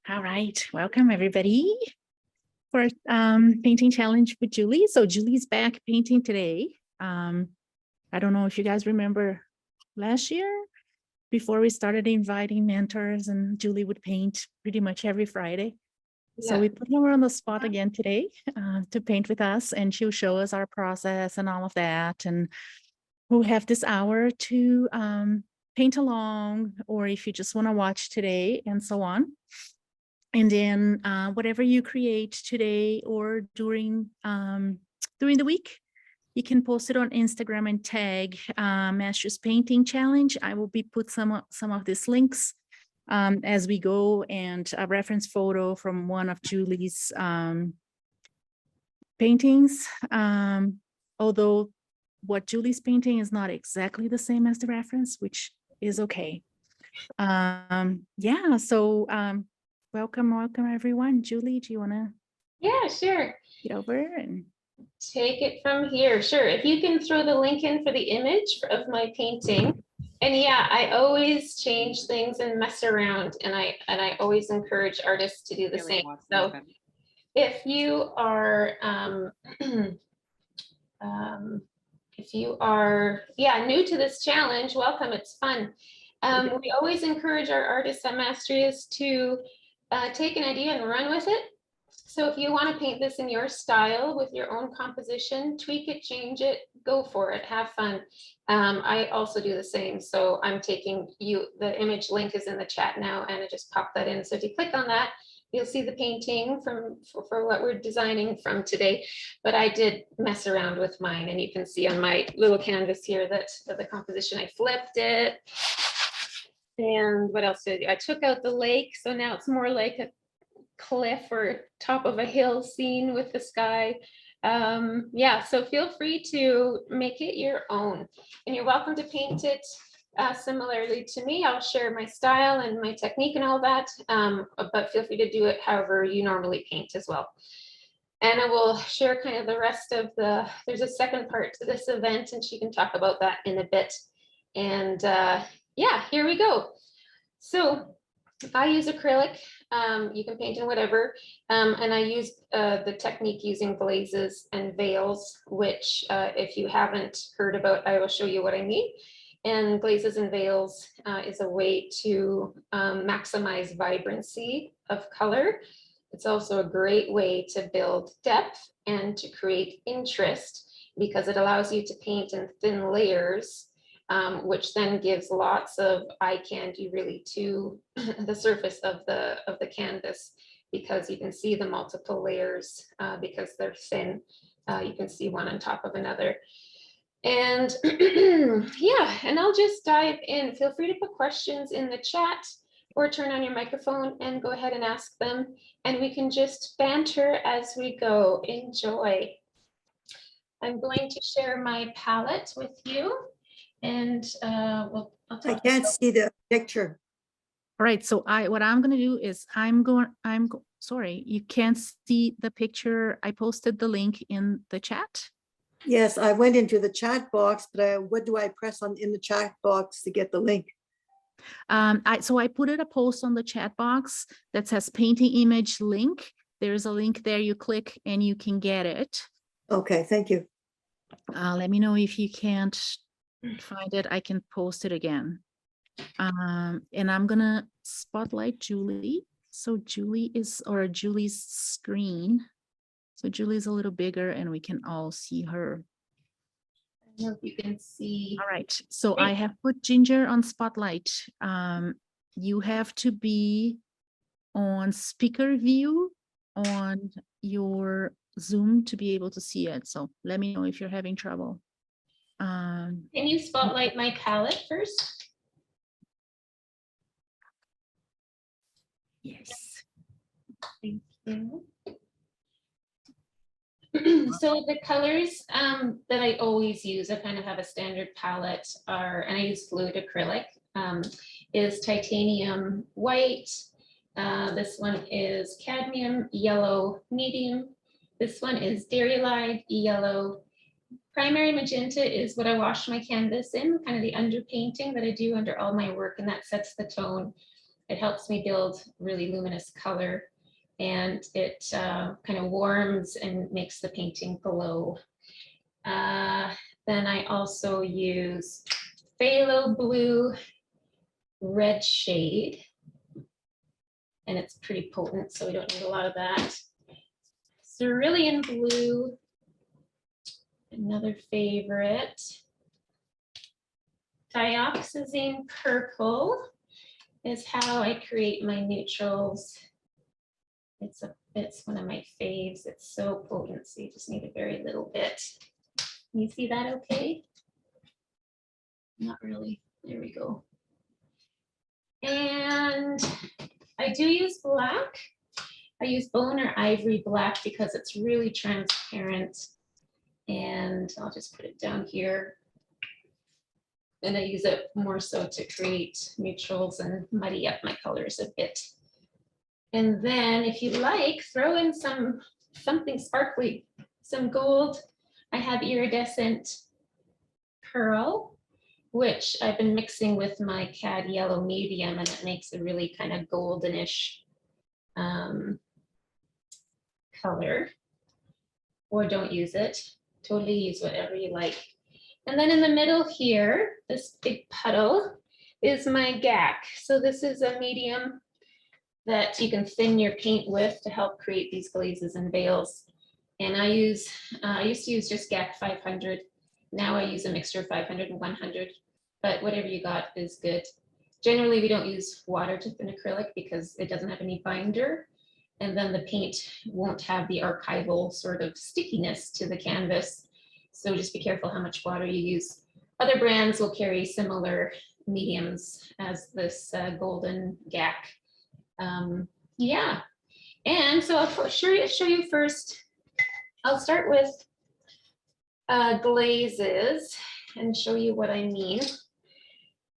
All right, welcome everybody for painting challenge with Julie. So Julie's back painting today. I don't know if you guys remember last year before we started inviting mentors and Julie would paint pretty much every Friday. Yeah. So we put her on the spot again today to paint with us, and she'll show us our process and all of that. And we'll have this hour to paint along, or if you just want to watch today and so on. And then whatever you create today or during the week, you can post it on Instagram and tag Mastrius Painting Challenge. I will be put some of these links as we go, and a reference photo from one of Julie's paintings. Although what Julie's painting is not exactly the same as the reference, which is okay. Yeah, so welcome everyone. Julie, do you want to? Yeah, sure. Get over and take it from here. Sure. If you can throw the link in for the image of my painting. And yeah, I always change things and mess around, and I always encourage artists to do the same. So if you are new to this challenge, welcome. It's fun. We always encourage our artists at Mastrius to take an idea and run with it. So if you want to paint this in your style with your own composition, tweak it, change it, go for it, have fun. I also do the same. So I'm taking the image link is in the chat now, and I just popped that in. So if you click on that, you'll see the painting for what we're designing from today. But I did mess around with mine, and you can see on my little canvas here that the composition, I flipped it. And what else did I do? I took out the lake, so now it's more like a cliff or top of a hill scene with the sky. Yeah, so feel free to make it your own, and you're welcome to paint it similarly to me. I'll share my style and my technique and all that, but feel free to do it however you normally paint as well. And I will share kind of the rest of there's a second part to this event, and she can talk about that in a bit. And yeah, here we go. So I use acrylic. You can paint in whatever, and I use the technique using glazes and veils, which if you haven't heard about, I will show you what I mean. And glazes and veils is a way to maximize vibrancy of color. It's also a great way to build depth and to create interest, because it allows you to paint in thin layers, which then gives lots of eye candy really to the surface of the canvas, because you can see the multiple layers because they're thin. You can see one on top of another. And yeah, and I'll just dive in. Feel free to put questions in the chat or turn on your microphone and go ahead and ask them, and we can just banter as we go. Enjoy. I'm going to share my palette with you. And I can't see the picture. all right, so what I'm going to do is sorry, you can't see the picture. I posted the link in the chat. Yes, I went into the chat box, but what do I press on in the chat box to get the link? So I put a post on the chat box that says painting image link. There's a link there, you click and you can get it. Okay, thank you. Let me know if you can't find it. I can post it again. And I'm gonna spotlight Julie. So Julie's screen. So Julie's a little bigger and we can all see her. I don't know if you can see. All right, so I have put Ginger on spotlight. You have to be on speaker view on your Zoom to be able to see it. So let me know if you're having trouble. Can you spotlight my palette first? Yes. Thank you. So the colors that I always use, I kind of have a standard palette, and I use fluid acrylic, is titanium white. This one is cadmium yellow medium. This one is dairy light yellow. Primary magenta is what I wash my canvas in, kind of the underpainting that I do under all my work, and that sets the tone. It helps me build really luminous color, and it kind of warms and makes the painting glow. Then I also use phthalo blue red shade, and it's pretty potent, so we don't need a lot of that. Cerulean blue, another favorite. Dioxazine purple is how I create my neutrals. It's one of my faves. It's so potent, so you just need a very little bit. Can you see that okay? Not really. There we go. And I do use black. I use bone or ivory black because it's really transparent. And I'll just put it down here. And I use it more so to create neutrals and muddy up my colors a bit. And then if you like, throw in something sparkly, some gold. I have iridescent pearl, which I've been mixing with my cad yellow medium, and it makes a really kind of goldenish color. Or don't use it. Totally use whatever you like. And then in the middle here, this big puddle is my GAC. So this is a medium that you can thin your paint with to help create these glazes and veils. And I used to use just GAC 500. Now I use a mixture of 500 and 100, but whatever you got is good. Generally, we don't use water to thin acrylic because it doesn't have any binder. And then the paint won't have the archival sort of stickiness to the canvas. So just be careful how much water you use. Other brands will carry similar mediums as this golden GAC. Yeah, and so I'll show you first. I'll start with glazes and show you what I mean.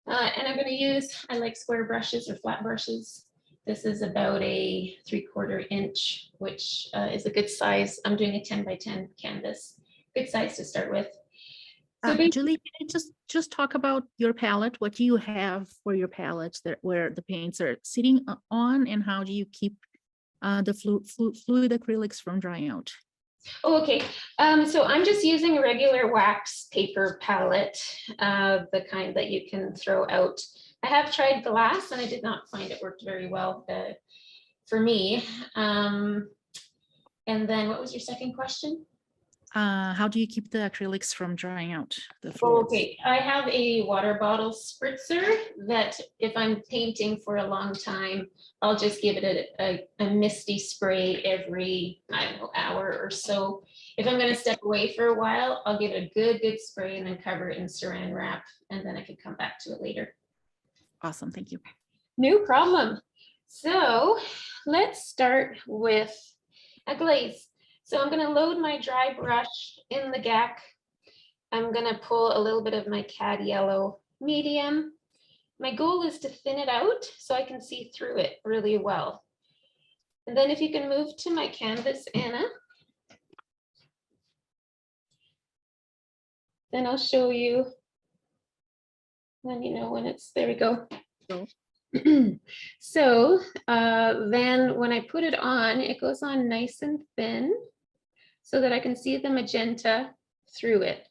And I'm going to use, I like square brushes or flat brushes. This is about a 3/4 inch, which is a good size. I'm doing a 10 by 10 canvas. Good size to start with. So Julie, can you just talk about your palette? What do you have for your palettes that where the paints are sitting on, and how do you keep the fluid acrylics from drying out? Oh, okay, so I'm just using a regular wax paper palette, the kind that you can throw out. I have tried glass and I did not find it worked very well for me. And then what was your second question? How do you keep the acrylics from drying out? The fluids? Okay, I have a water bottle spritzer that if I'm painting for a long time, I'll just give it a misty spray every, I don't know, hour or so. If I'm going to step away for a while, I'll give it a good spray and then cover it in saran wrap, and then I can come back to it later. Awesome, thank you. No problem. So let's start with a glaze. So I'm going to load my dry brush in the GAC. I'm going to pull a little bit of my cad yellow medium. My goal is to thin it out so I can see through it really well. And then if you can move to my canvas, Anna, then I'll show you. Let me know when it's, there we go. So then when I put it on, it goes on nice and thin so that I can see the magenta through it.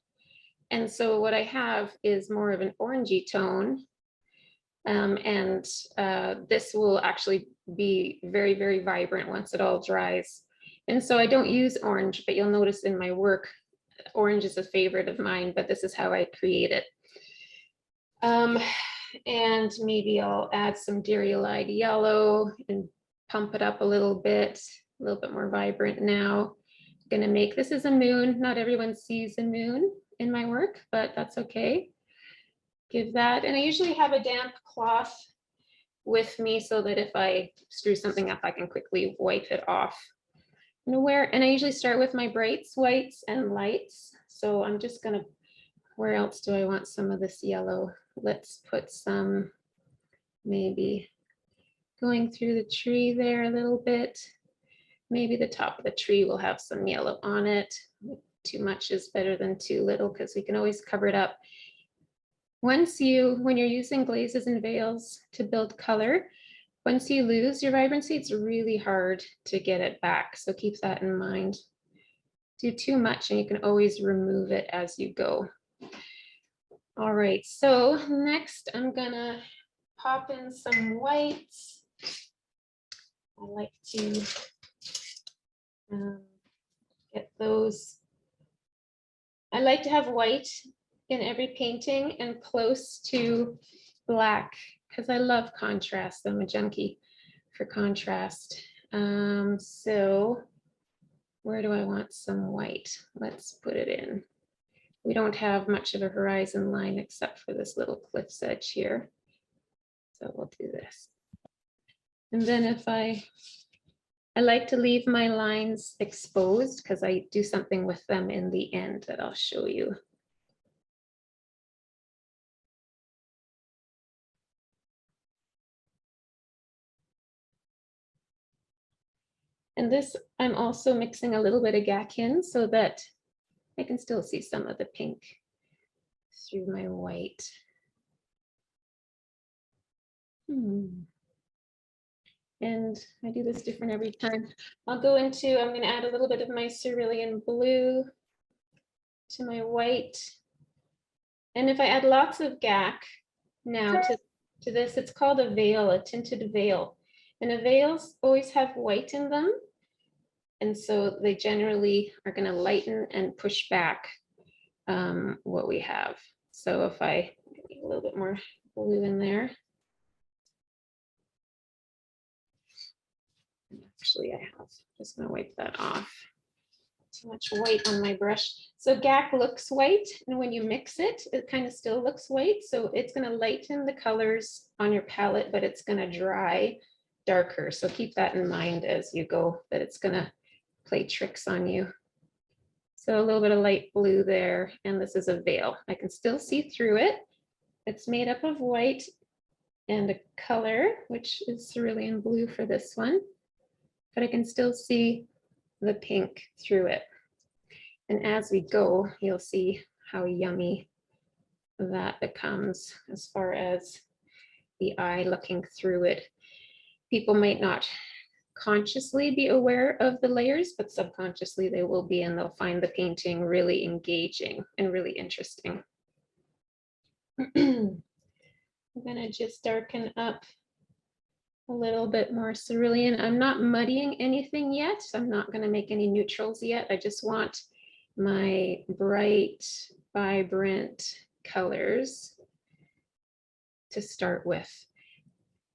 And so what I have is more of an orangey tone. And this will actually be very vibrant once it all dries. And so I don't use orange, but you'll notice in my work, orange is a favorite of mine, but this is how I create it. And maybe I'll add some dairy-eyed yellow and pump it up a little bit more vibrant now. I'm gonna make, this is a moon. Not everyone sees a moon in my work, but that's okay. Give that, and I usually have a damp cloth with me so that if I screw something up, I can quickly wipe it off. And I usually start with my brights, whites, and lights. So I'm just gonna, where else do I want some of this yellow? Let's put some, maybe going through the tree there a little bit. Maybe the top of the tree will have some yellow on it. Too much is better than too little because we can always cover it up. When you're using glazes and veils to build color, Once you lose your vibrancy, it's really hard to get it back. So keep that in mind. Do too much and you can always remove it as you go. All right, so next I'm gonna pop in some whites. I like to get those. I like to have white in every painting and close to black because I love contrast. I'm a junkie for contrast. So where do I want some white? Let's put it in. We don't have much of a horizon line except for this little cliff's edge here. So we'll do this. And then if I like to leave my lines exposed because I do something with them in the end that I'll show you. And this, I'm also mixing a little bit of GAC in so that I can still see some of the pink through my white. And I do this different every time. I'll go into, I'm going to add a little bit of my cerulean blue to my white. And if I add lots of GAC now to this, it's called a veil, a tinted veil. And the veils always have white in them. And so they generally are going to lighten and push back what we have. So if I get a little bit more blue in there. Actually, I have, just going to wipe that off. Too much white on my brush. So GAC looks white, and when you mix it, it kind of still looks white. So it's going to lighten the colors on your palette, but it's going to dry darker. So keep that in mind as you go, that it's going to play tricks on you. So a little bit of light blue there, and this is a veil. I can still see through it. It's made up of white and a color, which is cerulean blue for this one, but I can still see the pink through it. And as we go, you'll see how yummy that becomes as far as the eye looking through it. People might not consciously be aware of the layers, but subconsciously they will be, and they'll find the painting really engaging and really interesting. I'm gonna just darken up a little bit more cerulean. I'm not muddying anything yet. I'm not gonna make any neutrals yet. I just want my bright, vibrant colors to start with.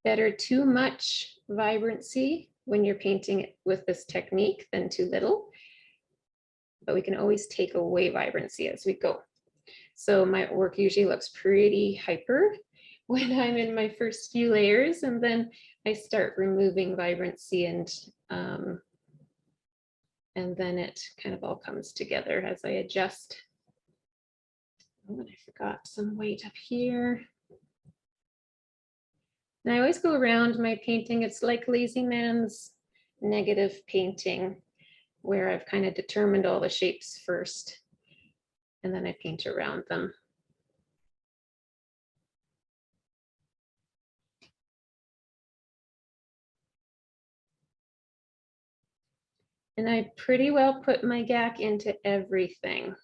Better too much vibrancy when you're painting it with this technique than too little, but we can always take away vibrancy as we go. So my work usually looks pretty hyper when I'm in my first few layers, and then I start removing vibrancy, and then it kind of all comes together as I adjust. Oh, and I forgot some white up here. And I always go around my painting. It's like Lazy Man's negative painting, where I've kind of determined all the shapes first, and then I paint around them. And I pretty well put my GAC into everything.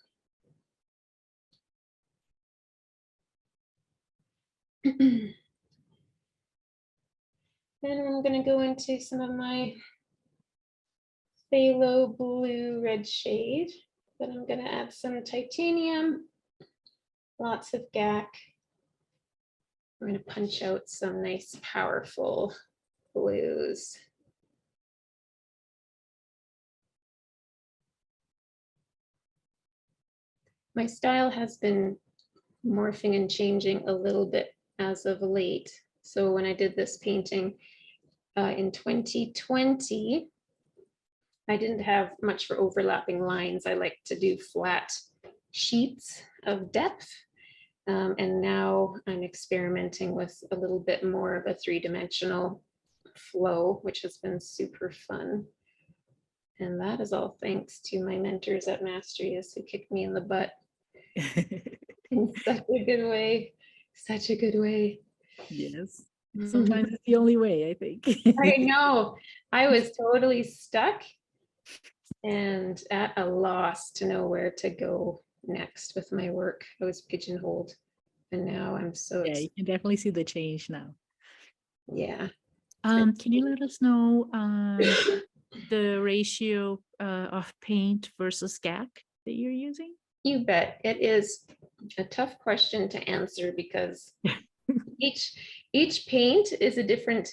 Then I'm going to go into some of my phthalo blue red shade. Then I'm going to add some titanium, lots of GAC. I'm going to punch out some nice, powerful blues. My style has been morphing and changing a little bit as of late. So when I did this painting in 2020, I didn't have much for overlapping lines. I like to do flat sheets of depth. And now I'm experimenting with a little bit more of a three-dimensional flow, which has been super fun. And that is all thanks to my mentors at Mastrius, who kicked me in the butt in such a good way, such a good way. Yes. Sometimes it's the only way, I think. I know. I was totally stuck and at a loss to know where to go next with my work. I was pigeonholed, and now I'm so Yeah, you can definitely see the change now. yeah. Can you let us know the ratio of paint versus GAC that you're using? You bet. It is a tough question to answer because each paint is a different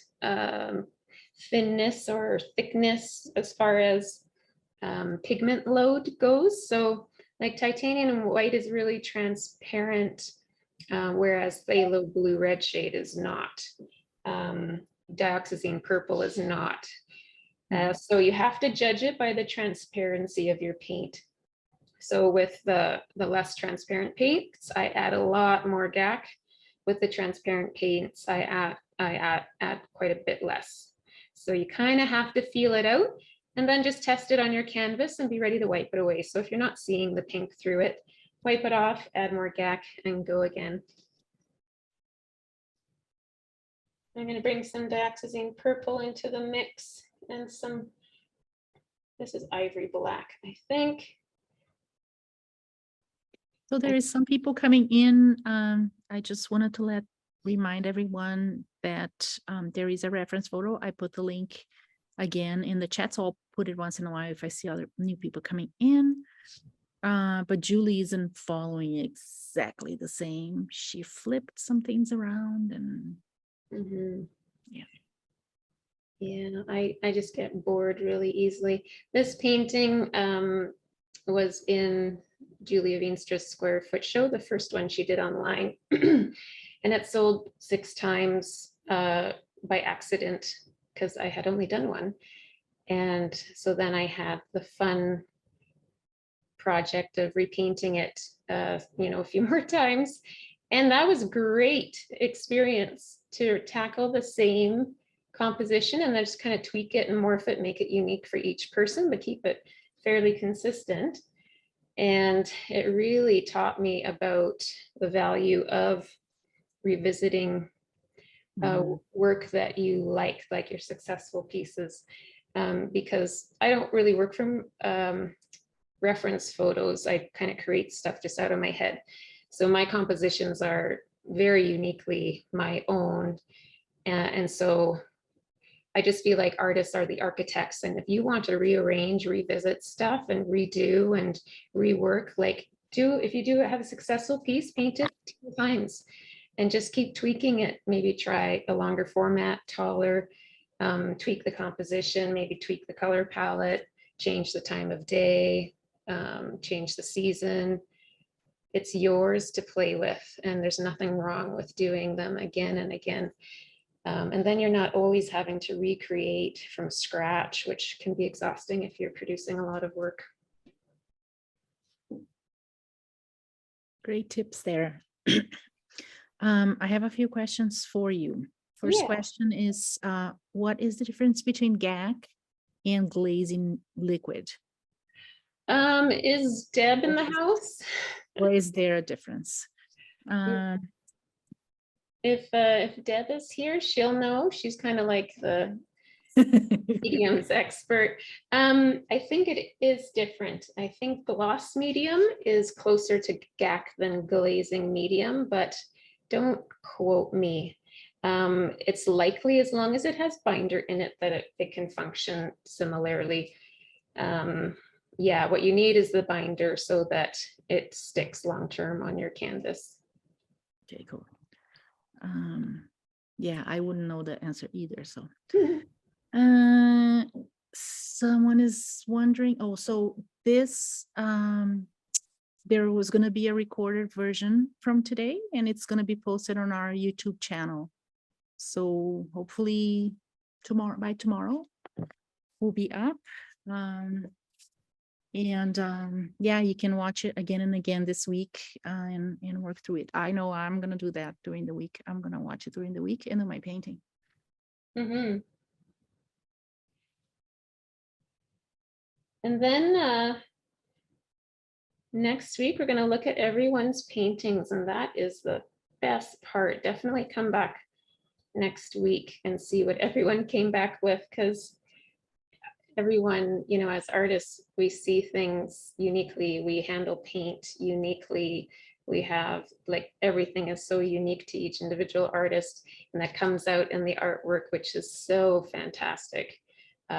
thinness or thickness as far as pigment load goes. So like titanium white is really transparent, whereas phthalo blue red shade is not. Dioxazine purple is not. So you have to judge it by the transparency of your paint. So with the less transparent paints, I add a lot more GAC. With the transparent paints, I add quite a bit less. So you kind of have to feel it out and then just test it on your canvas and be ready to wipe it away. So if you're not seeing the pink through it, wipe it off, add more GAC and go again. I'm going to bring some dioxazine purple into the mix and some, this is ivory black, I think. So there is some people coming in. I just wanted to remind everyone that there is a reference photo. I put the link again in the chat, so I'll put it once in a while if I see other new people coming in. But Julie isn't following exactly the same. She flipped some things around and yeah. Yeah, I just get bored really easily. This painting was in Julia Veenstra's square foot show, the first one she did online. And it sold 6 times by accident because I had only done one. And so then I had the fun project of repainting it, a few more times. And that was a great experience to tackle the same composition and then just kind of tweak it and morph it, make it unique for each person, but keep it fairly consistent. And it really taught me about the value of revisiting work that you like your successful pieces, because I don't really work from reference photos. I kind of create stuff just out of my head. So my compositions are very uniquely my own. And so I just feel like artists are the architects. And if you want to rearrange, revisit stuff and redo and rework, if you do have a successful piece, paint it 2 times and just keep tweaking it. Maybe try a longer format, taller, tweak the composition, maybe tweak the color palette, change the time of day, change the season. It's yours to play with, and there's nothing wrong with doing them again and again. And then you're not always having to recreate from scratch, which can be exhausting if you're producing a lot of work. Great tips there. I have a few questions for you. First question is, what is the difference between GAC and glazing liquid? Is Deb in the house? Or is there a difference? If Deb is here, she'll know. She's kind of like the mediums expert. I think it is different. I think gloss medium is closer to GAC than glazing medium, but don't quote me. It's likely, as long as it has binder in it, that it can function similarly. Yeah, what you need is the binder so that it sticks long-term on your canvas. Okay, cool. Yeah, I wouldn't know the answer either. So someone is wondering, so this, there was going to be a recorded version from today and it's going to be posted on our YouTube channel. So hopefully by tomorrow we'll be up. Yeah, you can watch it again and again this week and work through it. I know I'm going to do that during the week. I'm going to watch it during the week and do my painting. And then next week, we're going to look at everyone's paintings, and that is the best part. Definitely come back next week and see what everyone came back with, because everyone, you know, as artists, we see things uniquely, we handle paint uniquely, we have, like, everything is so unique to each individual artist, and that comes out in the artwork, which is so fantastic.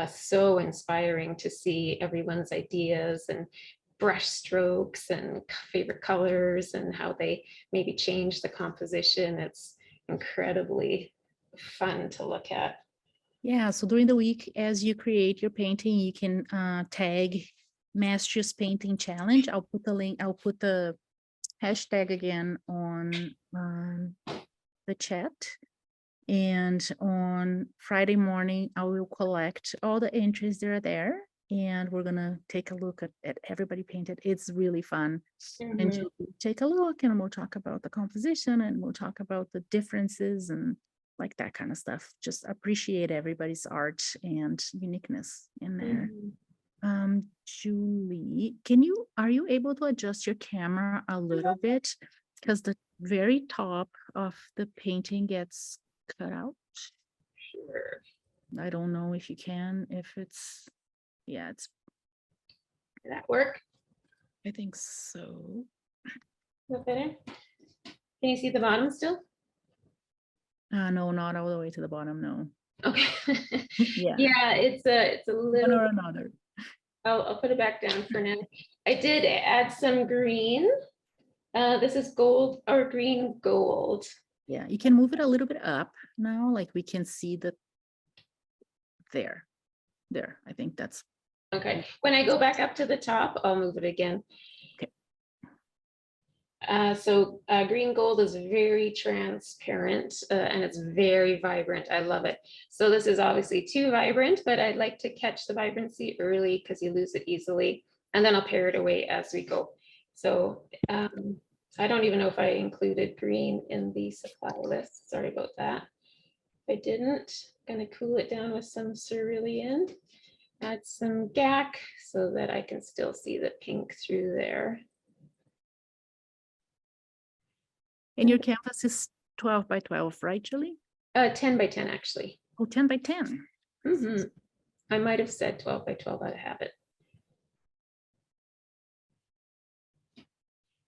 So inspiring to see everyone's ideas and brush strokes and favorite colors and how they maybe change the composition. It's incredibly fun to look at. Yeah, so during the week, as you create your painting, you can tag Mastrius Painting Challenge. I'll put the link, I'll put the hashtag again on the chat. And on Friday morning, I will collect all the entries that are there. And we're gonna take a look at everybody painted. It's really fun. And Mhm. you'll take a look and we'll talk about the composition and we'll talk about the differences and like that kind of stuff. Just appreciate everybody's art and uniqueness in there. Mhm. Julie, are you able to adjust your camera a little bit? Because the very top of the painting gets cut out. Sure. I don't know if you can, if it's, yeah, it's, Did that work? I think so. Is that better? Can you see the bottom still? No, not all the way to the bottom, no. Okay. Yeah. Yeah, it's a One little, or another. I'll put it back down for now. I did add some green. This is gold or green gold. Yeah, you can move it a little bit up now, like we can see the, there, I think that's, Okay, when I go back up to the top, I'll move it again. Okay. So green gold is very transparent and it's very vibrant. I love it. So this is obviously too vibrant, but I'd like to catch the vibrancy early because you lose it easily. And then I'll pare it away as we go. So I don't even know if I included green in the supply list. Sorry about that. If I didn't, I'm gonna cool it down with some cerulean. Add some GAC so that I can still see the pink through there. and your canvas is 12 by 12, right, Julie? 10 by 10 actually. Oh, 10 by 10. Mhm. I might have said 12 by 12 out of habit.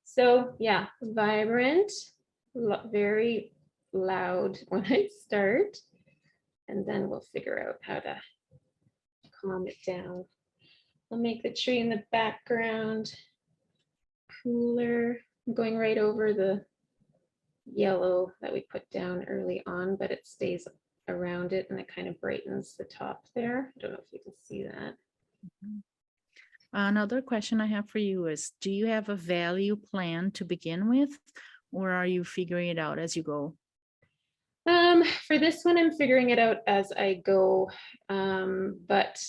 So yeah, vibrant, very loud when I start, and then we'll figure out how to calm it down. I'll make the tree in the background cooler. I'm going right over the yellow that we put down early on, but it stays around it and it kind of brightens the top there. I don't know if you can see that. Another question I have for you is, do you have a value plan to begin with, or are you figuring it out as you go? For this one, I'm figuring it out as I go, but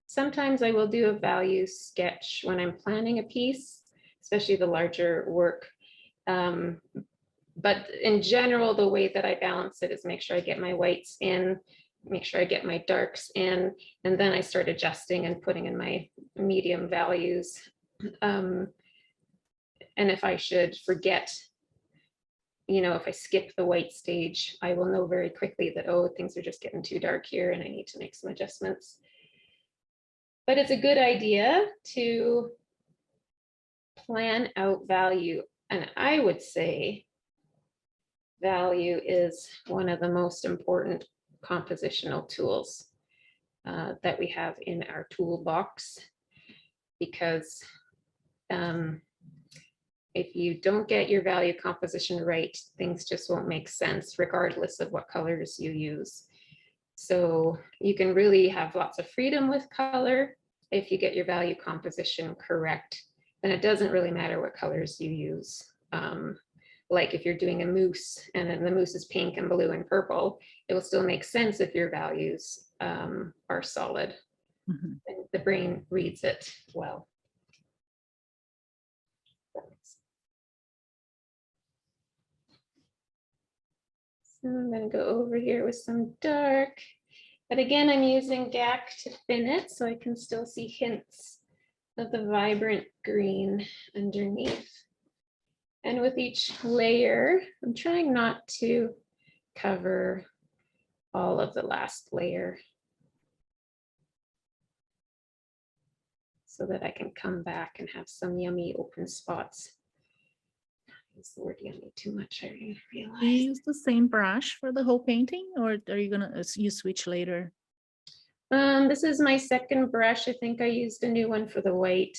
sometimes I will do a value sketch when I'm planning a piece, especially the larger work. But in general, the way that I balance it is make sure I get my whites in, make sure I get my darks in, and then I start adjusting and putting in my medium values. And if I should forget, you know, if I skip the white stage, I will know very quickly that, oh, things are just getting too dark here and I need to make some adjustments. But it's a good idea to plan out value. And I would say value is one of the most important compositional tools that we have in our toolbox, because if you don't get your value composition right, things just won't make sense regardless of what colors you use. So you can really have lots of freedom with color if you get your value composition correct. Then it doesn't really matter what colors you use. Like if you're doing a moose and then the moose is pink and blue and purple, it will still make sense if your values are solid. Mm-hmm. And the brain reads it well. So I'm going to go over here with some dark, but again, I'm using GAC to thin it so I can still see hints of the vibrant green underneath. And with each layer, I'm trying not to cover all of the last layer so that I can come back and have some yummy open spots. Use the word yummy too much, I Do you realize. use the same brush for the whole painting, or are you gonna you switch later? This is my second brush. I think I used a new one for the white.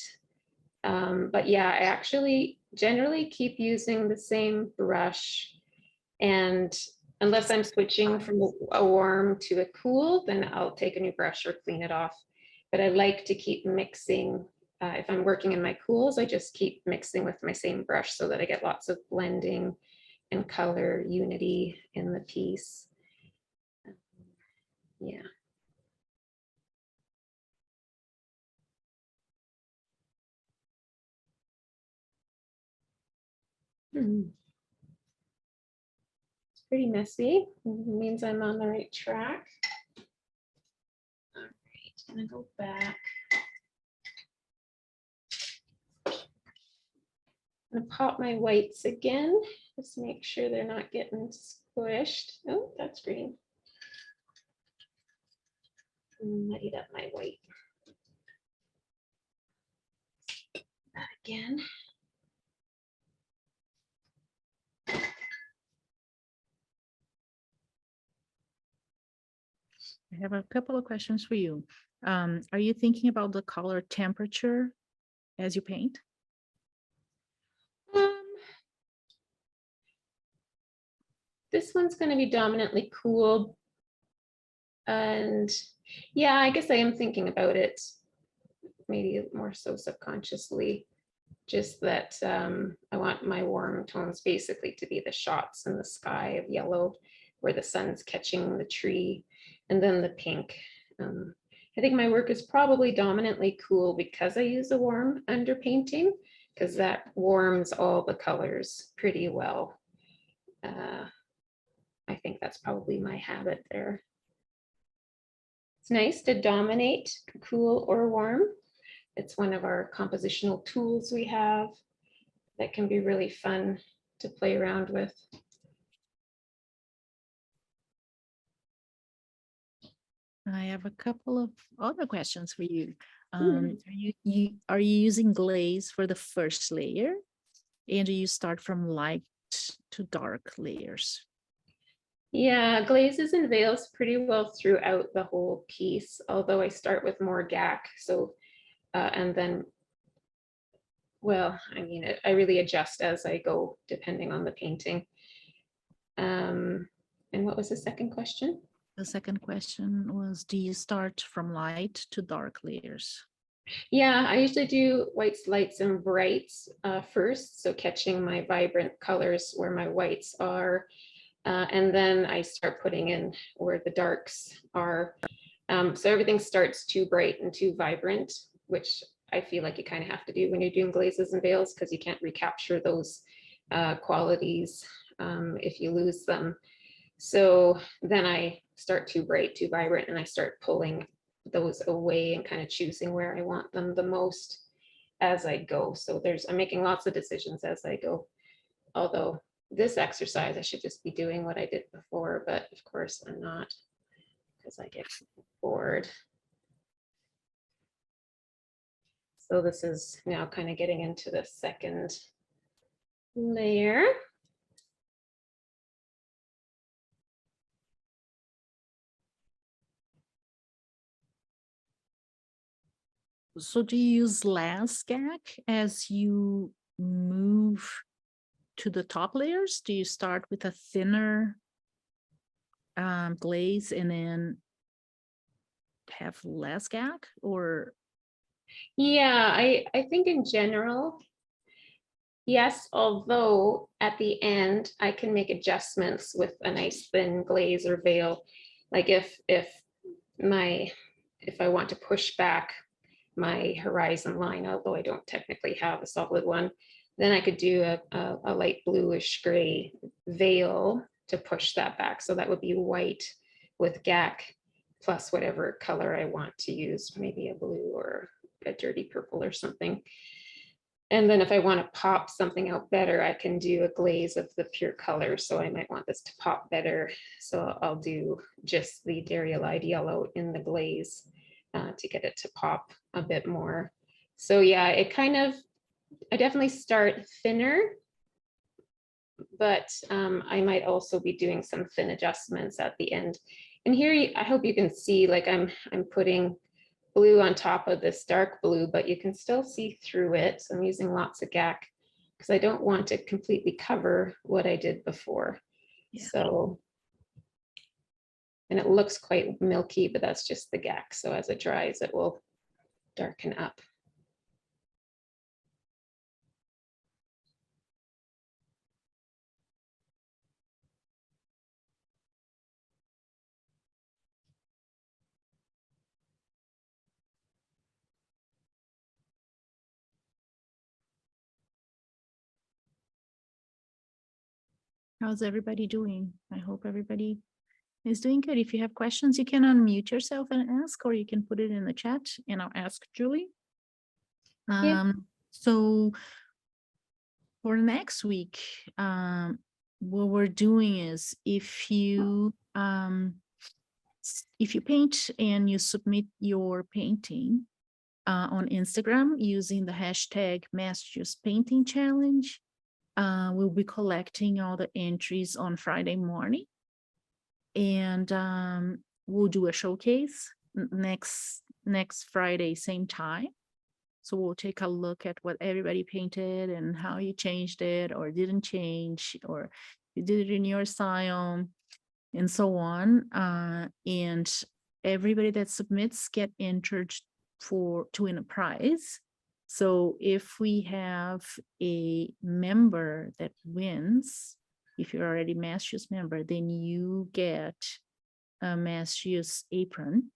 But yeah, I actually generally keep using the same brush. And unless I'm switching from a warm to a cool, then I'll take a new brush or clean it off. But I like to keep mixing. If I'm working in my cools, I just keep mixing with my same brush so that I get lots of blending and color unity in the piece. Yeah. It's pretty messy. It means I'm on the right track. All right, I'm gonna go back. I'm gonna pop my whites again. Just make sure they're not getting squished. Oh, that's green. Muddied up my white. That again. I have a couple of questions for you. Are you thinking about the color temperature as you paint? This one's going to be dominantly cool. And yeah, I guess I am thinking about it, maybe more so subconsciously, just that I want my warm tones basically to be the shots in the sky of yellow where the sun's catching the tree, and then the pink. I think my work is probably dominantly cool because I use a warm underpainting, because that warms all the colors pretty well. I think that's probably my habit there. It's nice to dominate cool or warm. It's one of our compositional tools we have that can be really fun to play around with. I have a couple of other questions for you. Are you using glaze for the first layer, and do you start from light to dark layers? Yeah, glazes and veils pretty well throughout the whole piece, although I start with more GAC. So, and then, well, I mean, I really adjust as I go, depending on the painting. And what was the second question? The second question was, do you start from light to dark layers? Yeah, I usually do whites, lights, and brights first. So catching my vibrant colors where my whites are. And then I start putting in where the darks are. So everything starts too bright and too vibrant, which I feel like you kind of have to do when you're doing glazes and veils, because you can't recapture those qualities if you lose them. So then I start too bright, too vibrant, and I start pulling those away and kind of choosing where I want them the most as I go. So I'm making lots of decisions as I go. Although this exercise, I should just be doing what I did before, but of course I'm not, because I get bored. So this is now kind of getting into the second layer. So do you use less GAC as you move to the top layers? Do you start with a thinner glaze and then have less GAC, or? Yeah, I think in general, yes, although at the end I can make adjustments with a nice thin glaze or veil. Like if I want to push back my horizon line, although I don't technically have a solid one, then I could do a light bluish gray veil to push that back. So that would be white with GAC plus whatever color I want to use, maybe a blue or a dirty purple or something. And then if I want to pop something out better, I can do a glaze of the pure color. So I might want this to pop better. So I'll do just the Dairy-Alive yellow in the glaze to get it to pop a bit more. So yeah, I definitely start thinner, but I might also be doing some thin adjustments at the end. And here, I hope you can see, like I'm putting blue on top of this dark blue, but you can still see through it. So I'm using lots of GAC because I don't want to completely cover what I did before. Yeah. So, and it looks quite milky, but that's just the GAC. So as it dries, it will darken up. How's everybody doing? I hope everybody is doing good. If you have questions, you can unmute yourself and ask, or you can put it in the chat and I'll ask Julie. Yeah. So for next week, what we're doing is if you paint and you submit your painting on Instagram using the hashtag Mastrius Painting Challenge, we'll be collecting all the entries on Friday morning. And we'll do a showcase next Friday, same time. So we'll take a look at what everybody painted and how you changed it or didn't change, or you did it in your style and so on. And everybody that submits get entered to win a prize. So if we have a member that wins, if you're already Mastrius member, then you get a Mastrius apron.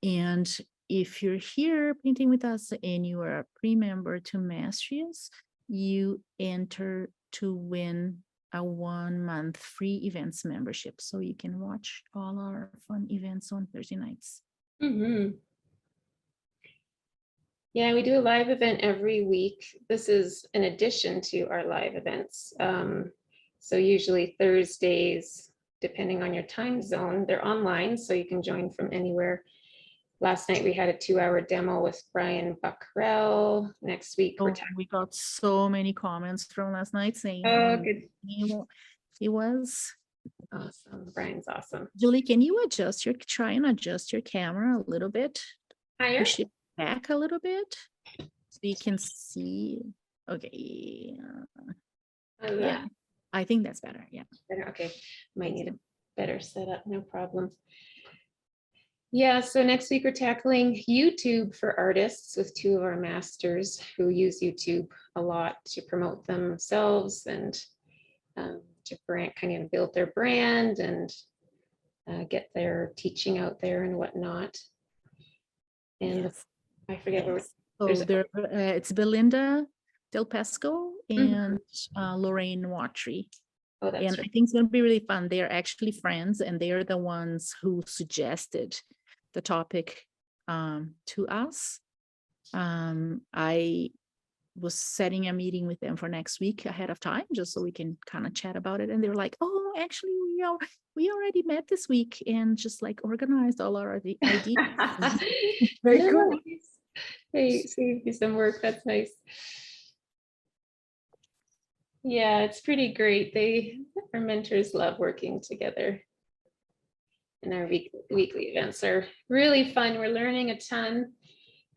And if you're here painting with us and you are a pre-member to Mastrius, you enter to win a 1-month free events membership. So you can watch all our fun events on Thursday nights. Mm-hmm. Yeah, we do a live event every week. This is in addition to our live events. So usually Thursdays, depending on your time zone, they're online, so you can join from anywhere. Last night we had a 2-hour demo with Brian Buckrell. Next week Oh, we got so many comments from last night saying how good. he was. Awesome. Brian's awesome. Julie, can you try and adjust your camera a little bit? Higher? Push it back a little bit so you can see. Okay. Yeah, I think that's better. Yeah. Better. Okay. Might need a better setup. No problem. Yeah, so next week we're tackling YouTube for artists with 2 of our masters who use YouTube a lot to promote themselves and to kind of build their brand and get their teaching out there and whatnot. And Yes. I forget where. So it's Belinda Del Pesco and Lorraine Watry. Oh, that's and right. I think it's going to be really fun. They are actually friends, and they are the ones who suggested the topic to us. I was setting a meeting with them for next week ahead of time, just so we can kind of chat about it. And they were like, "Oh, actually, we already met this week and just like organized all our ideas." Very cool. Hey, save you some work. That's nice. Yeah, it's pretty great. Our mentors love working together. And our weekly events are really fun. We're learning a ton.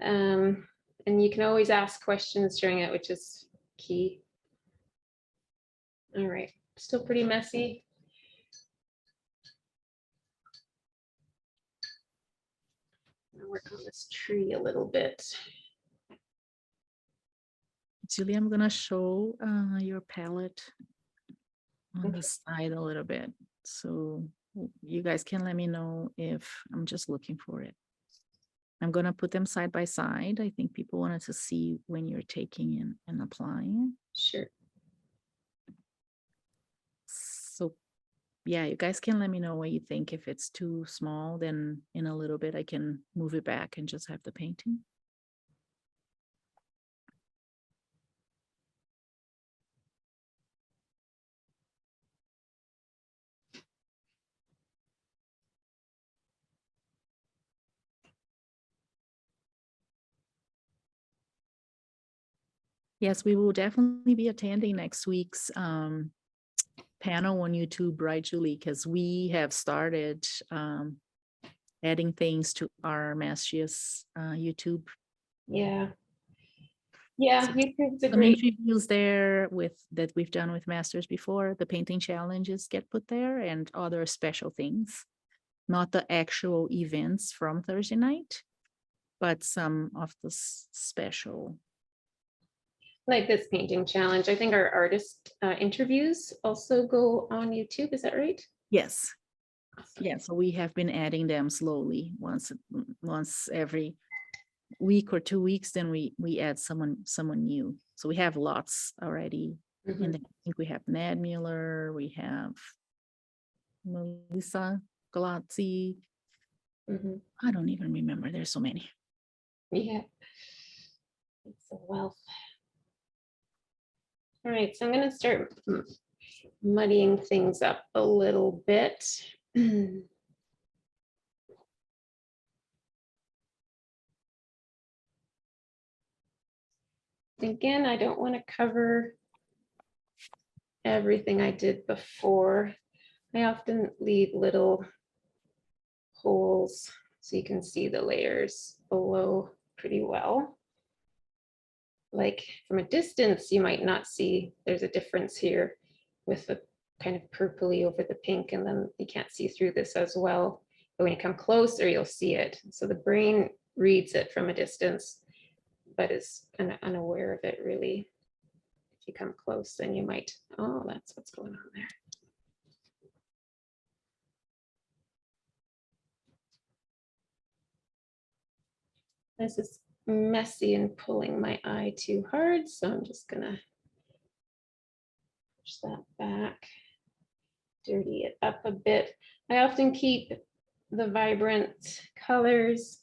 And you can always ask questions during it, which is key. All right, still pretty messy. I'll work on this tree a little bit. Julie, I'm gonna show your palette on the side a little bit, so you guys can let me know if I'm just looking for it. I'm gonna put them side by side. I think people wanted to see when you're taking in and applying. Sure. So yeah, you guys can let me know what you think. If it's too small, then in a little bit I can move it back and just have the painting. Yes, we will definitely be attending next week's panel on YouTube, right, Julie? Because we have started adding things to our Mastrius YouTube. Yeah. Yeah, So YouTube's a some great, interviews there with that we've done with masters before. The painting challenges get put there and other special things, not the actual events from Thursday night, but some of the special. like this painting challenge. I think our artist interviews also go on YouTube. Is that right? Yes. Yeah, so we have been adding them slowly, once every week or 2 weeks, then we add someone new. So we have lots already. Mhm. And then I think we have Ned Mueller, we have Melissa Galazzi. Mhm. I don't even remember. There's so many. Yeah. It's a wealth. All right, so I'm going to start muddying things up a little bit. Again, I don't want to cover everything I did before. I often leave little holes so you can see the layers below pretty well. Like from a distance, you might not see there's a difference here with the kind of purpley over the pink, and then you can't see through this as well. But when you come closer, you'll see it. So the brain reads it from a distance, but is kind of unaware of it really. If you come close, then you might, oh, that's what's going on there. This is messy and pulling my eye too hard, so I'm just gonna push that back, dirty it up a bit. I often keep the vibrant colors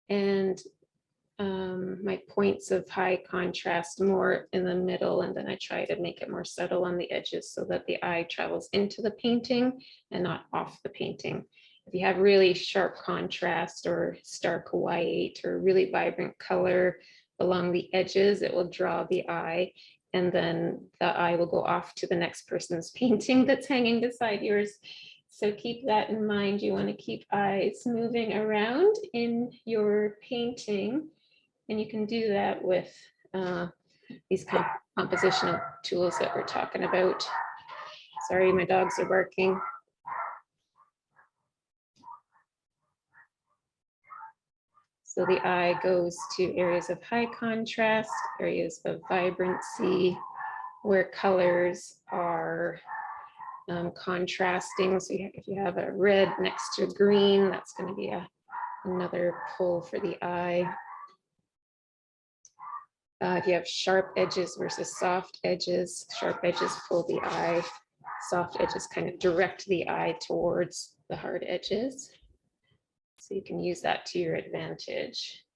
and my points of high contrast more in the middle, and then I try to make it more subtle on the edges so that the eye travels into the painting and not off the painting. If you have really sharp contrast or stark white or really vibrant color along the edges, it will draw the eye, and then the eye will go off to the next person's painting that's hanging beside yours. So keep that in mind. You want to keep eyes moving around in your painting, and you can do that with these compositional tools that we're talking about. Sorry, my dogs are barking. So the eye goes to areas of high contrast, areas of vibrancy, where colors are contrasting. So if you have a red next to green, that's going to be another pull for the eye. If you have sharp edges versus soft edges, sharp edges pull the eye, soft edges kind of direct the eye towards the hard edges. So you can use that to your advantage.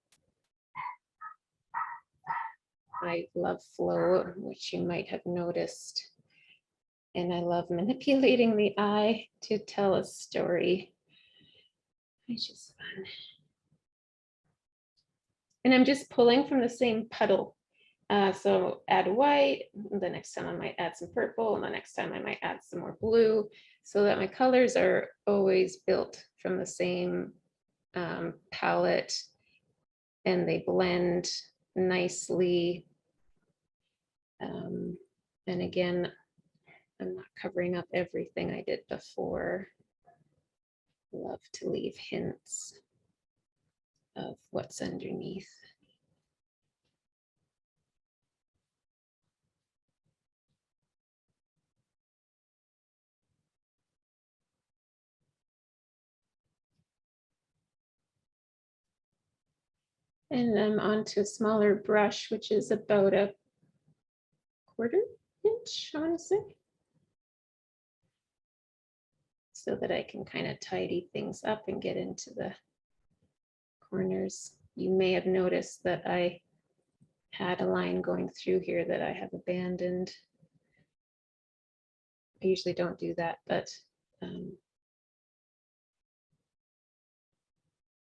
I love flow, which you might have noticed. And I love manipulating the eye to tell a story. It's just fun. And I'm just pulling from the same puddle. So add white, the next time I might add some purple, and the next time I might add some more blue, so that my colors are always built from the same palette, and they blend nicely. And again, I'm not covering up everything I did before. Love to leave hints of what's underneath. And I'm onto a smaller brush, which is about a 1/4 inch, I want to say, so that I can kind of tidy things up and get into the corners. You may have noticed that I had a line going through here that I have abandoned. I usually don't do that, but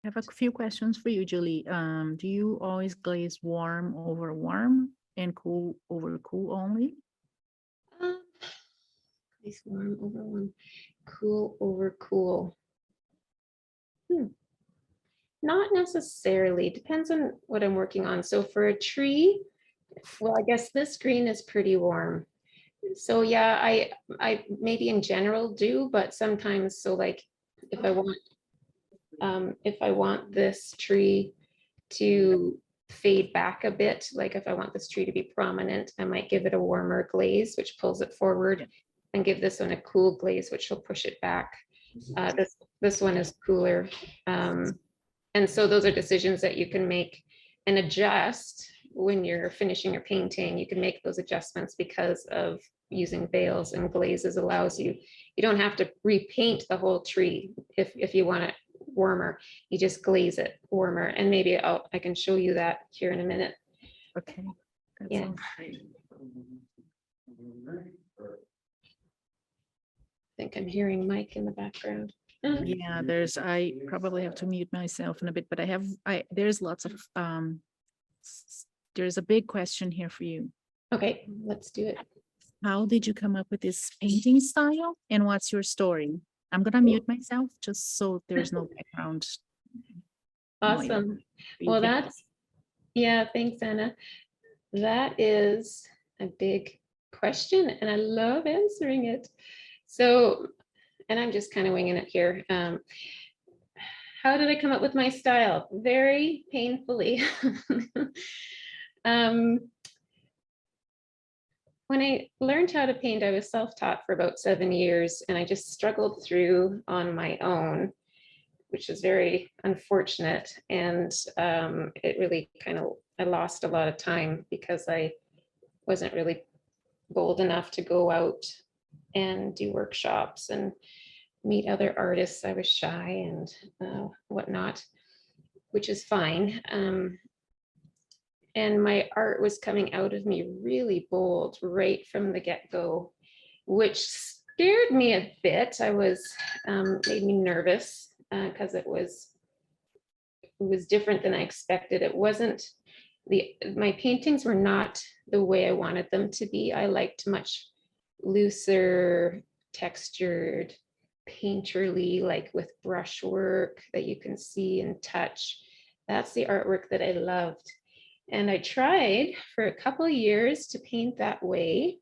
I have a few questions for you, Julie. Do you always glaze warm over warm and cool over cool only? Nice warm over warm, cool over cool. Not necessarily, depends on what I'm working on. So for a tree, well, I guess this green is pretty warm. So yeah, I maybe in general do, but sometimes, so like if I want this tree to fade back a bit, like if I want this tree to be prominent, I might give it a warmer glaze, which pulls it forward, and give this one a cool glaze, which will push it back. This one is cooler. And so those are decisions that you can make and adjust when you're finishing your painting. You can make those adjustments because of using veils and glazes allows you. You don't have to repaint the whole tree if you want it warmer. You just glaze it warmer. And maybe I can show you that here in a minute. Okay. That Yeah. sounds great. I think I'm hearing Mike in the background. Yeah, I probably have to mute myself in a bit, but there's lots of, there's a big question here for you. Okay, let's do it. How did you come up with this painting style and what's your story? I'm gonna mute myself just so there's no background noise. Awesome. You Well, can- yeah, thanks, Anna. That is a big question and I love answering it. So, and I'm just kind of winging it here. How did I come up with my style? Very painfully. When I learned how to paint, I was self-taught for about 7 years and I just struggled through on my own, which is very unfortunate. And it really I lost a lot of time because I wasn't really bold enough to go out and do workshops and meet other artists. I was shy and whatnot, which is fine. And my art was coming out of me really bold right from the get-go, which scared me a bit. I was made me nervous because it was different than I expected. It wasn't my paintings were not the way I wanted them to be. I liked much looser, textured, painterly, like with brushwork that you can see and touch. That's the artwork that I loved. And I tried for a couple of years to paint that way.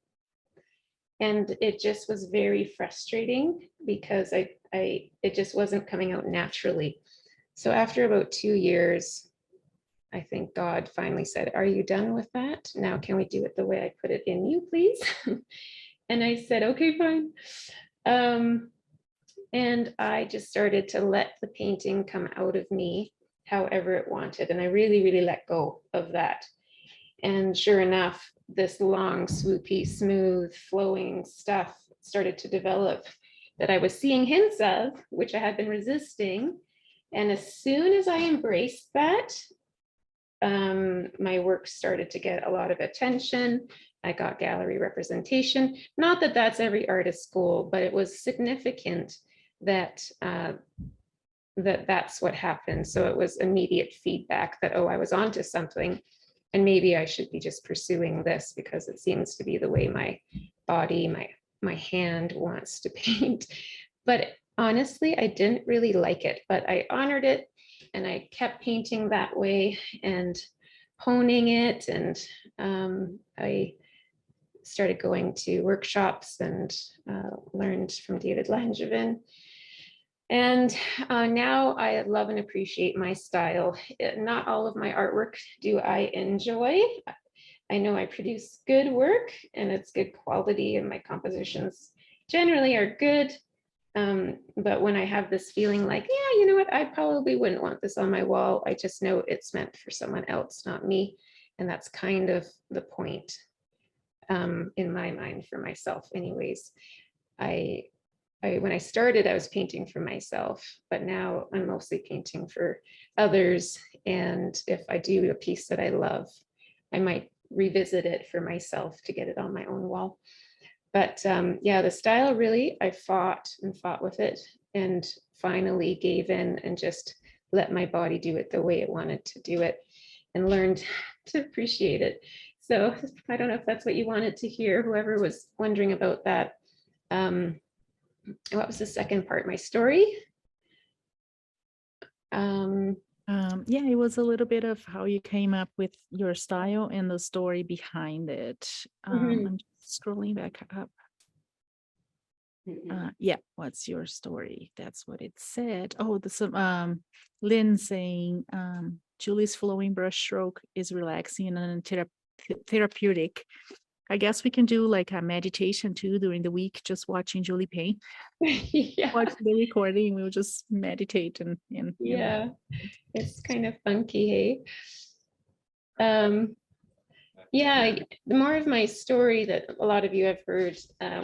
And it just was very frustrating because it just wasn't coming out naturally. So after about 2 years, I think God finally said, "Are you done with that? Now can we do it the way I put it in you, please?" And I said, "Okay, fine." And I just started to let the painting come out of me however it wanted. And I really, really let go of that. And sure enough, this long, swoopy, smooth, flowing stuff started to develop that I was seeing hints of, which I had been resisting. And as soon as I embraced that, my work started to get a lot of attention. I got gallery representation. Not that that's every artist's goal, but it was significant that that's what happened. So it was immediate feedback that, oh, I was onto something and maybe I should be just pursuing this because it seems to be the way my body, my hand wants to paint. But honestly, I didn't really like it, but I honored it and I kept painting that way and honing it. And I started going to workshops and learned from David Langevin. And now I love and appreciate my style. Not all of my artwork do I enjoy. I know I produce good work and it's good quality and my compositions generally are good. But when I have this feeling like, yeah, you know what, I probably wouldn't want this on my wall. I just know it's meant for someone else, not me. And that's kind of the point in my mind for myself anyways. When I started, I was painting for myself, but now I'm mostly painting for others. And if I do a piece that I love, I might revisit it for myself to get it on my own wall. But yeah, the style really, I fought with it and finally gave in and just let my body do it the way it wanted to do it, and learned to appreciate it. So I don't know if that's what you wanted to hear, whoever was wondering about that. What was the second part? My story? Yeah, it was a little bit of how you came up with your style and the story behind it. Mhm. I'm just scrolling back up. Yeah, what's your story? That's what it said. Oh, this Lynn saying Julie's flowing brush stroke is relaxing and therapeutic. I guess we can do like a meditation too during the week, just watching Julie paint. Yeah, Watch the recording, we'll just meditate and yeah, it's kind of funky, hey? Yeah, the more of my story that a lot of you have heard,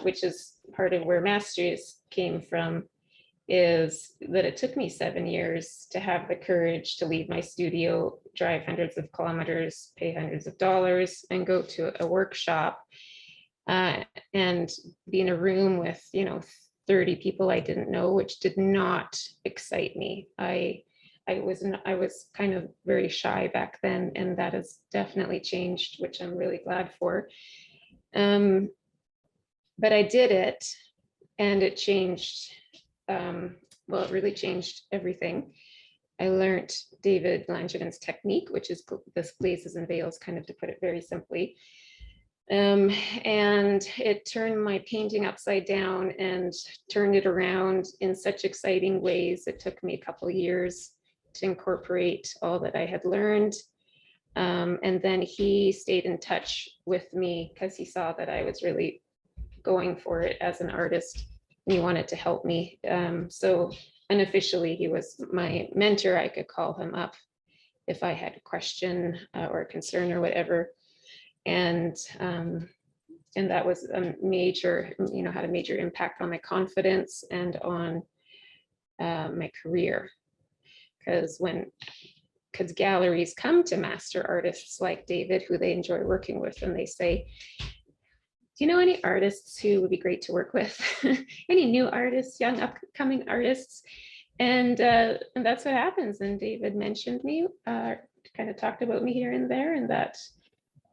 which is part of where Mastrius came from, is that it took me 7 years to have the courage to leave my studio, drive hundreds of kilometers, pay hundreds of dollars, and go to a workshop and be in a room with, 30 people I didn't know, which did not excite me. I was kind of very shy back then, and that has definitely changed, which I'm really glad for. But I did it, and it changed. Well, it really changed everything. I learned David Langevin's technique, which is this glazes and veils, kind of to put it very simply. And it turned my painting upside down and turned it around in such exciting ways. It took me a couple of years to incorporate all that I had learned. And then he stayed in touch with me because he saw that I was really going for it as an artist, and he wanted to help me. So unofficially, he was my mentor. I could call him up if I had a question or a concern or whatever. And that was a major, had a major impact on my confidence and on my career. Because galleries come to master artists like David, who they enjoy working with, and they say, do you know any artists who would be great to work with? Any new artists, young upcoming artists? And that's what happens. And David mentioned me, kind of talked about me here and there, and that,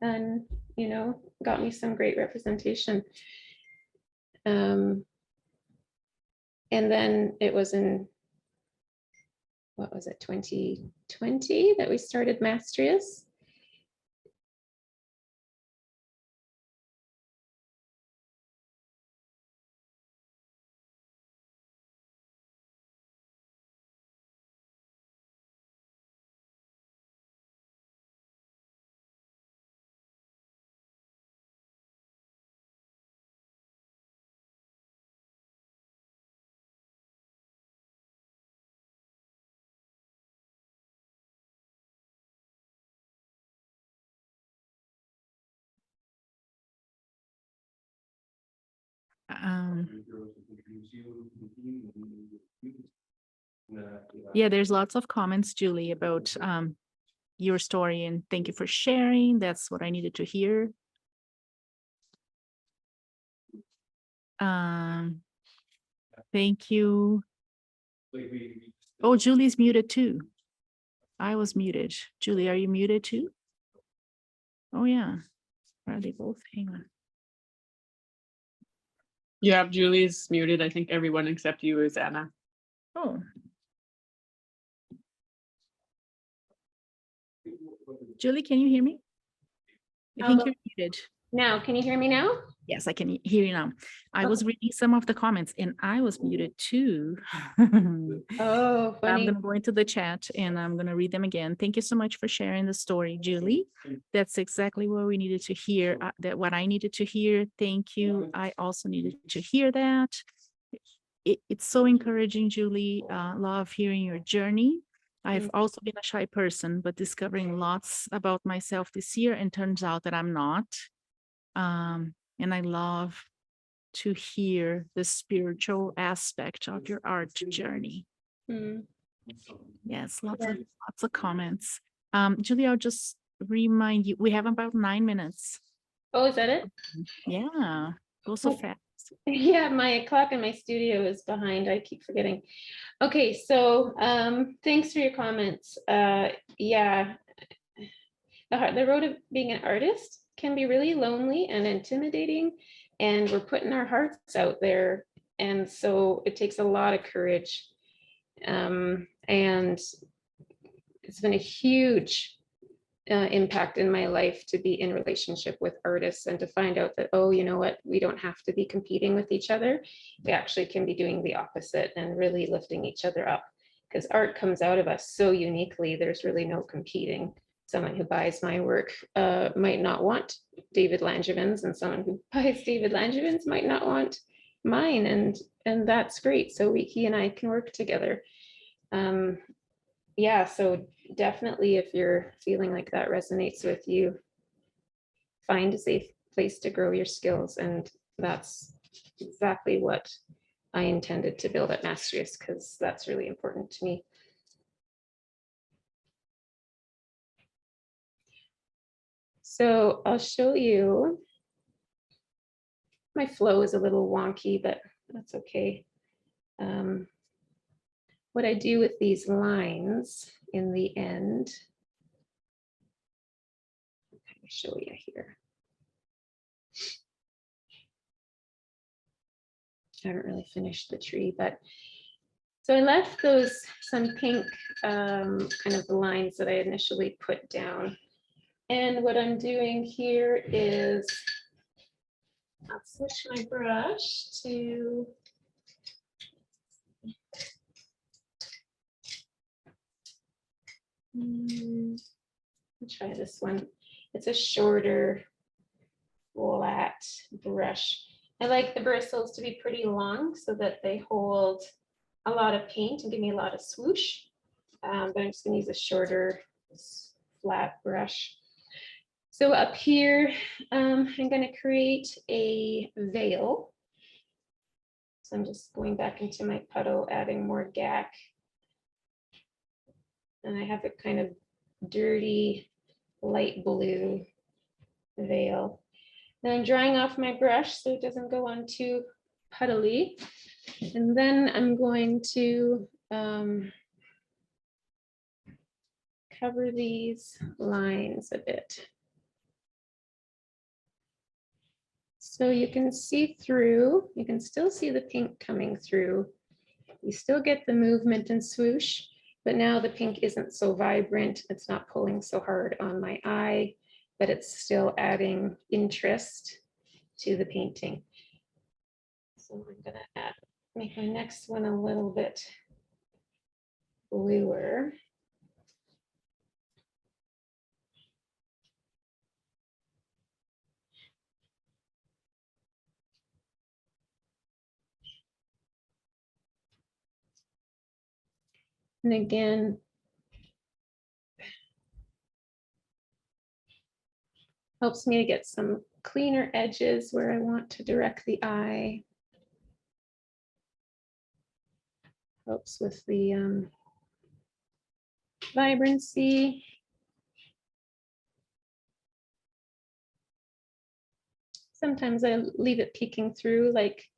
and got me some great representation. And then it was in, what was it, 2020 that we started Mastrius. Yeah, there's lots of comments, Julie, about your story, and thank you for sharing. That's what I needed to hear. Thank you. Oh, Julie's muted too. I was muted. Julie, are you muted too? Oh yeah. Are they both? Hang on. Yeah, Julie's muted. I think everyone except you is Anna. Oh. Julie, can you hear me? I think you're muted. Now, can you hear me now? Yes, I can hear you now. I was reading some of the comments and I was muted too. Oh, funny. I'm going to go into the chat and I'm going to read them again. Thank you so much for sharing the story, Julie. That's exactly what we needed to hear, what I needed to hear. Thank you. I also needed to hear that. It's so encouraging, Julie. Love hearing your journey. I've also been a shy person, but discovering lots about myself this year, and turns out that I'm not. And I love to hear the spiritual aspect of your art journey. Yes, lots of comments. Julie, I'll just remind you, we have about 9 minutes. Oh, is that it? Yeah, go so fast. Yeah, my clock in my studio is behind. I keep forgetting. Okay, so thanks for your comments. Yeah, the road of being an artist can be really lonely and intimidating, and we're putting our hearts out there. And so it takes a lot of courage. And it's been a huge impact in my life to be in relationship with artists and to find out that, oh, you know what, we don't have to be competing with each other. We actually can be doing the opposite and really lifting each other up, because art comes out of us so uniquely. There's really no competing. Someone who buys my work might not want David Langevin's, and someone who buys David Langevin's might not want mine, and that's great. So he and I can work together. Yeah, so definitely if you're feeling like that resonates with you, find a safe place to grow your skills. And that's exactly what I intended to build at Mastrius, because that's really important to me. So I'll show you. My flow is a little wonky, but that's okay. What I do with these lines in the end, I'll show you here. I haven't really finished the tree, but so I left those some pink kind of the lines that I initially put down. And what I'm doing here is I'll switch my brush to I'll try this one. It's a shorter, flat brush. I like the bristles to be pretty long so that they hold a lot of paint and give me a lot of swoosh. But I'm just going to use a shorter, flat brush. So up here, I'm going to create a veil. So I'm just going back into my puddle, adding more gack. And I have a kind of dirty light blue veil. Then I'm drying off my brush so it doesn't go on too puddly. And then I'm going to cover these lines a bit. So you can see through, you can still see the pink coming through. You still get the movement and swoosh, but now the pink isn't so vibrant. It's not pulling so hard on my eye, but it's still adding interest to the painting. So I'm gonna make my next one a little bit bluer. And again, helps me to get some cleaner edges where I want to direct the eye. Helps with the vibrancy. Sometimes I leave it peeking through, like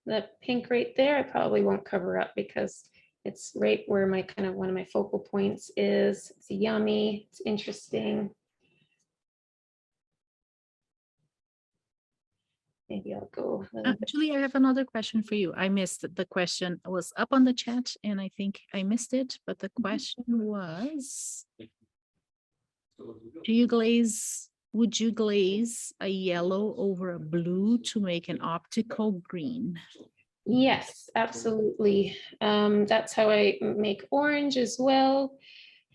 the pink right there. I probably won't cover up because it's right where my kind of one of my focal points is. It's yummy, it's interesting. Maybe I'll go a little bit. Julie, I have another question for you. I missed the question. It was up on the chat and I think I missed it, but the question was, would you glaze a yellow over a blue to make an optical green? Yes, absolutely. That's how I make orange as well.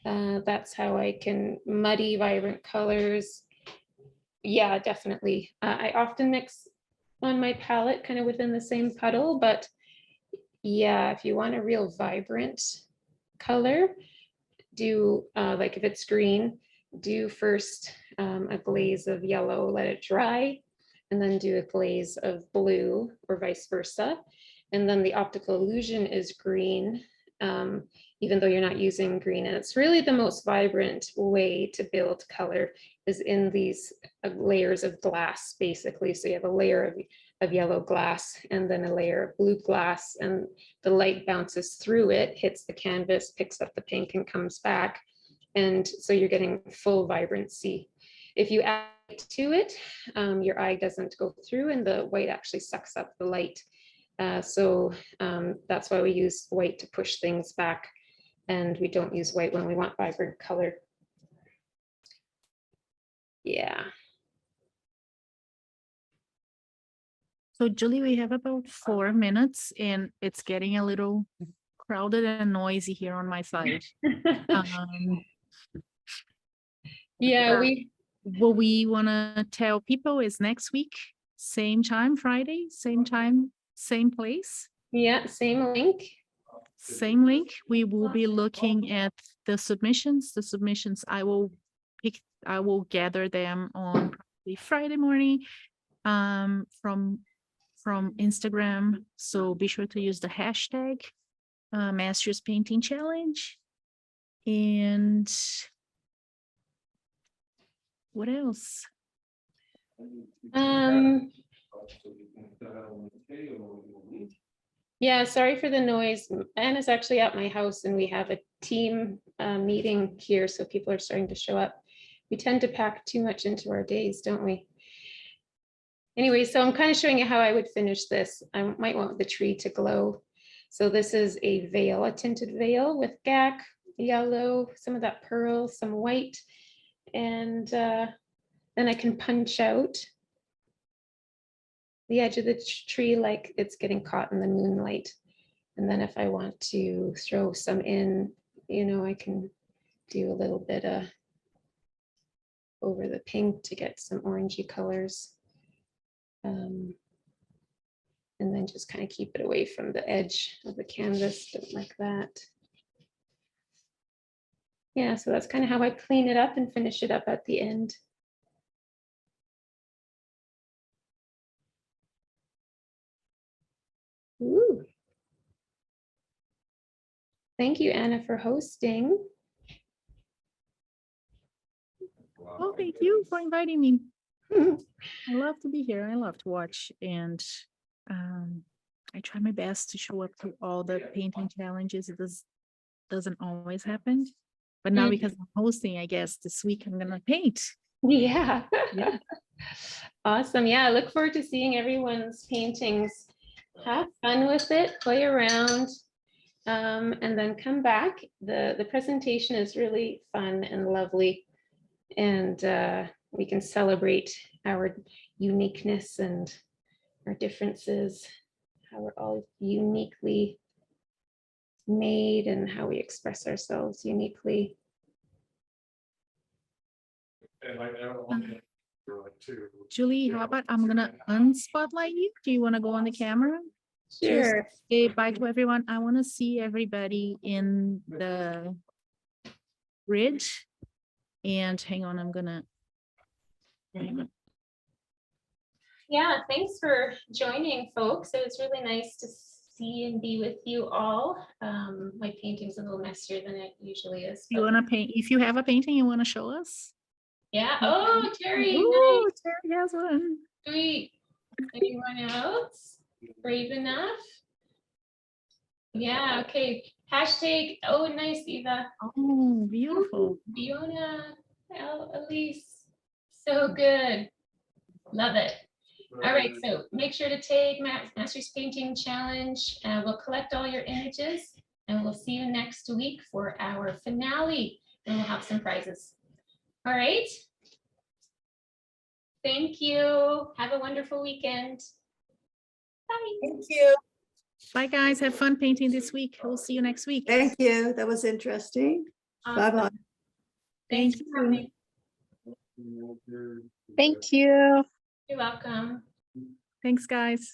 That's how I can muddy vibrant colors. Yeah, definitely. I often mix on my palette kind of within the same puddle, but yeah, if you want a real vibrant color, do like if it's green, do first a glaze of yellow, let it dry, and then do a glaze of blue or vice versa. And then the optical illusion is green, even though you're not using green. And it's really the most vibrant way to build color is in these layers of glass, basically. So you have a layer of yellow glass and then a layer of blue glass, and the light bounces through it, hits the canvas, picks up the pink and comes back. And so you're getting full vibrancy. If you add to it, your eye doesn't go through and the white actually sucks up the light. So that's why we use white to push things back, and we don't use white when we want vibrant color. Yeah. So Julie, we have about 4 minutes and it's getting a little crowded and noisy here on my side. Yeah, What we want to tell people is next week, same time, Friday, same time, same place, yeah, same link. same link. We will be looking at the submissions. The submissions I will gather them on probably Friday morning from Instagram. So be sure to use the hashtag Mastrius Painting Challenge. And what else? Yeah, sorry for the noise. Anna's actually at my house and we have a team meeting here, so people are starting to show up. We tend to pack too much into our days, don't we? Anyway, so I'm kind of showing you how I would finish this. I might want the tree to glow. So this is a veil, a tinted veil with gack, yellow, some of that pearl, some white, and then I can punch out the edge of the tree like it's getting caught in the moonlight. And then if I want to throw some in, you know, I can do a little bit over the pink to get some orangey colors. And then just kind of keep it away from the edge of the canvas, like that. Yeah, so that's kind of how I clean it up and finish it up at the end. Ooh. Thank you, Anna, for hosting. Oh, thank you for inviting me. I love to be here. I love to watch, and I try my best to show up to all the painting challenges. It doesn't always happen, but now because I'm hosting, I guess this week I'm gonna paint. Yeah. Yeah. Awesome. Yeah, I look forward to seeing everyone's paintings. Have fun with it, play around, and then come back. The presentation is really fun and lovely, and we can celebrate our uniqueness and our differences, how we're all uniquely made and how we express ourselves uniquely. Julie, how about I'm gonna unspotlight you? Do you want to go on the camera? Sure. Say bye to everyone. I want to see everybody in the grid. And hang on, I'm gonna. Yeah, thanks for joining, folks. It was really nice to see and be with you all. My painting's a little messier than it usually is. You but- want to paint? If you have a painting you want to show us? Yeah. Oh, Terry. Ooh, Nice. Terry has one. Sweet. Anyone else brave enough? Yeah. Okay. Hashtag. Oh, nice, Eva. Oh, beautiful. Fiona. Elise. So good. Love it. All right, so make sure to tag Mastrius Painting Challenge. We'll collect all your images and we'll see you next week for our finale, and we'll have some prizes. All right. Thank you. Have a wonderful weekend. Bye. Thank you. Bye, guys. Have fun painting this week. We'll see you next week. Thank you. That was interesting. Awesome. Bye-bye. Thanks Thank for coming. Thank you. You're welcome. Thanks, guys.